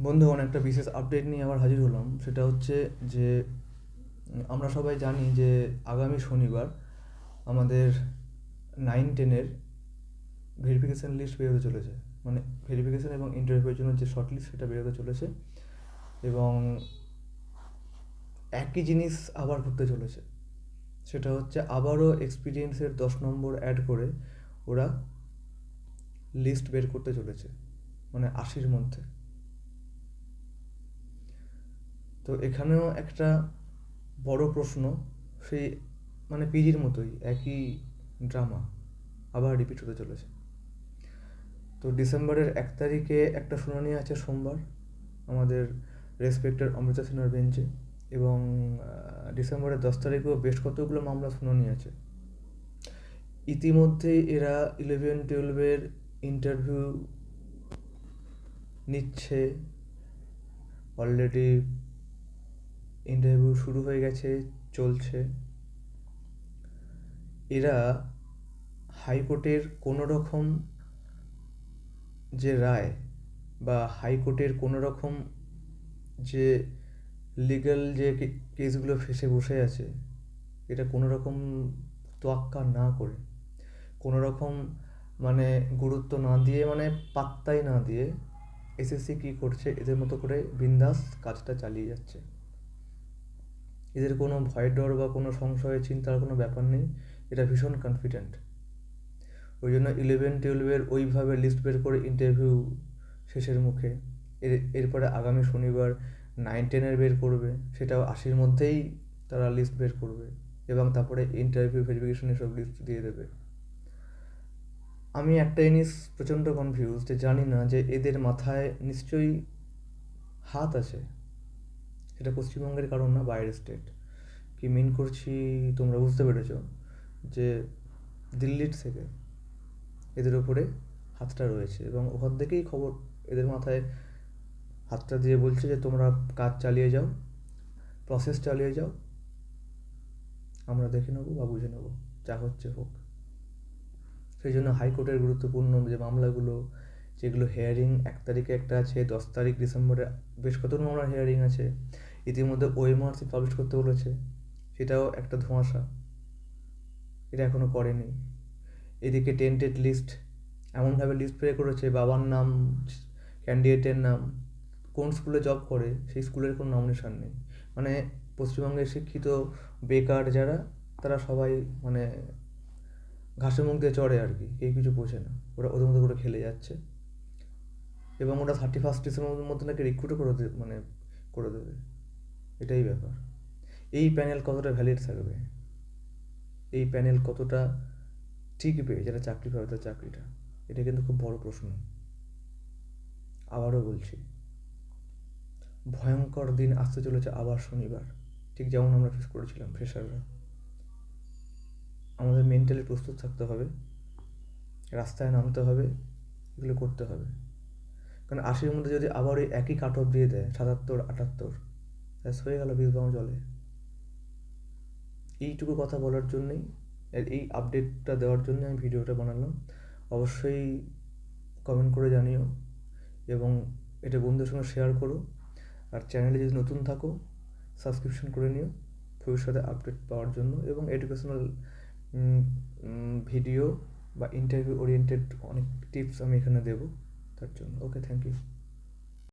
বন্ধুগণ, একটা বিশেষ আপডেট নিয়ে আবার হাজির হলাম। সেটা হচ্ছে যে আমরা সবাই জানি যে আগামী শনিবার আমাদের 9-10-এর ভেরিফিকেশান লিস্ট বেরোতে চলেছে। মানে ভেরিফিকেশান এবং ইন্টারভিউয়ের জন্য যে শর্ট লিস্ট সেটা বেরোতে চলেছে, এবং একই জিনিস আবার ঘটতে চলেছে। সেটা হচ্ছে আবারও এক্সপিরিয়েন্সের 10 নম্বর অ্যাড করে ওরা লিস্ট বের করতে চলেছে, মানে 80-র মধ্যে। তো এখানেও একটা বড় প্রশ্ন, সেই মানে পিজির মতোই একই ড্রামা আবার রিপিট হতে চলেছে। তো ডিসেম্বরের 1 তারিখে একটা শুনানি আছে সোমবার আমাদের রেসপেক্টেড অমৃতা সিনহার বেঞ্চে, এবং ডিসেম্বরের 10 তারিখেও বেশ কতগুলো মামলা শুনানি আছে। ইতিমধ্যেই এরা 11-12-এর ইন্টারভিউ নিচ্ছে, অলরেডি ইন্টারভিউ শুরু হয়ে গেছে, চলছে। এরা হাইকোর্টের কোনো রকম যে রায় বা হাইকোর্টের কোনো রকম যে লিগ্যাল যে কেসগুলো ফেঁসে বসে আছে, এটা কোনো রকম তোয়াক্কা না করে, কোনো রকম মানে গুরুত্ব না দিয়ে, মানে পাত্তাই না দিয়ে এসএসসি কী করছে, এদের মতো করে বিন্দাস কাজটা চালিয়ে যাচ্ছে। এদের কোনো ভয় ডর বা কোনো সংশয় চিন্তার কোনো ব্যাপার নেই, এরা ভীষণ কনফিডেন্ট। ওই জন্য 11-12-এর ওইভাবে লিস্ট বের করে ইন্টারভিউ শেষের মুখে, এরপরে আগামী শনিবার 9-10-এর বের করবে, সেটাও 80-র মধ্যেই তারা লিস্ট বের করবে, এবং তারপরে ইন্টারভিউ ভেরিফিকেশনের সব লিস্ট দিয়ে দেবে। আমি একটা জিনিস প্রচণ্ড কনফিউজ, যে জানি না যে এদের মাথায় নিশ্চয়ই হাত আছে। সেটা পশ্চিমবঙ্গের কারণ না, বাইরের স্টেট। কি মিন করছি তোমরা বুঝতে পেরেছ, যে দিল্লির থেকে এদের ওপরে হাতটা রয়েছে, এবং ওখান থেকেই খবর এদের মাথায় হাতটা দিয়ে বলছে যে তোমরা কাজ চালিয়ে যাও, প্রসেস চালিয়ে যাও, আমরা দেখে নেবো বা বুঝে নেবো, যা হচ্ছে হোক। সেই জন্য হাইকোর্টের গুরুত্বপূর্ণ যে মামলাগুলো, যেগুলো হেয়ারিং 1 তারিখে একটা আছে, 10 তারিখ ডিসেম্বরে বেশ কত মামলার হেয়ারিং আছে। ইতিমধ্যে ওএমআরসি পাবলিশ করতে বলেছে, সেটাও একটা ধোঁয়াশা, এটা এখনও করেনি। এদিকে টেন্টেড লিস্ট এমনভাবে লিস্ট বের করেছে, বাবার নাম, ক্যান্ডিডেটের নাম, কোন স্কুলে জব করে সেই স্কুলের কোনো নমিনেশন নেই। মানে পশ্চিমবঙ্গের শিক্ষিত বেকার যারা, তারা সবাই মানে ঘাসে মুখ দিয়ে চড়ে আর কি, কেউ কিছু বোঝে না, ওরা ওদের মতো করে খেলে যাচ্ছে। এবং ওরা 31 ডিসেম্বরের মধ্যে নাকি রিক্রুটও করে দেবে, এটাই ব্যাপার। এই প্যানেল কতটা ভ্যালিড থাকবে, এই প্যানেল কতটা টিকবে, যারা চাকরি পাবে তার চাকরিটা, এটা কিন্তু খুব বড় প্রশ্ন। আবারও বলছি, ভয়ঙ্কর দিন আসতে চলেছে আবার শনিবার, ঠিক যেমন আমরা ফেস করেছিলাম ফ্রেশাররা। আমাদের মেন্টালি প্রস্তুত থাকতে হবে, রাস্তায় নামতে হবে, এগুলো করতে হবে। কারণ 80-র মধ্যে যদি আবার ওই একই কাট অফ দিয়ে দেয়, 77-78, ব্যাস হয়ে গেল বীরবাম জলে। এইটুকু কথা বলার জন্যেই, এই আপডেটটা দেওয়ার জন্য আমি ভিডিওটা বানালাম। অবশ্যই কমেন্ট করে জানিও, এবং এটা বন্ধুদের সঙ্গে শেয়ার করো। আর চ্যানেলে যদি নতুন থাকো, সাবস্ক্রিপশন করে নিও ভবিষ্যতে আপডেট পাওয়ার জন্য, এবং এডুকেশনাল ভিডিও বা ইন্টারভিউ ওরিয়েন্টেড অনেক টিপস আমি এখানে দেবো তার জন্য। ওকে, থ্যাংক ইউ।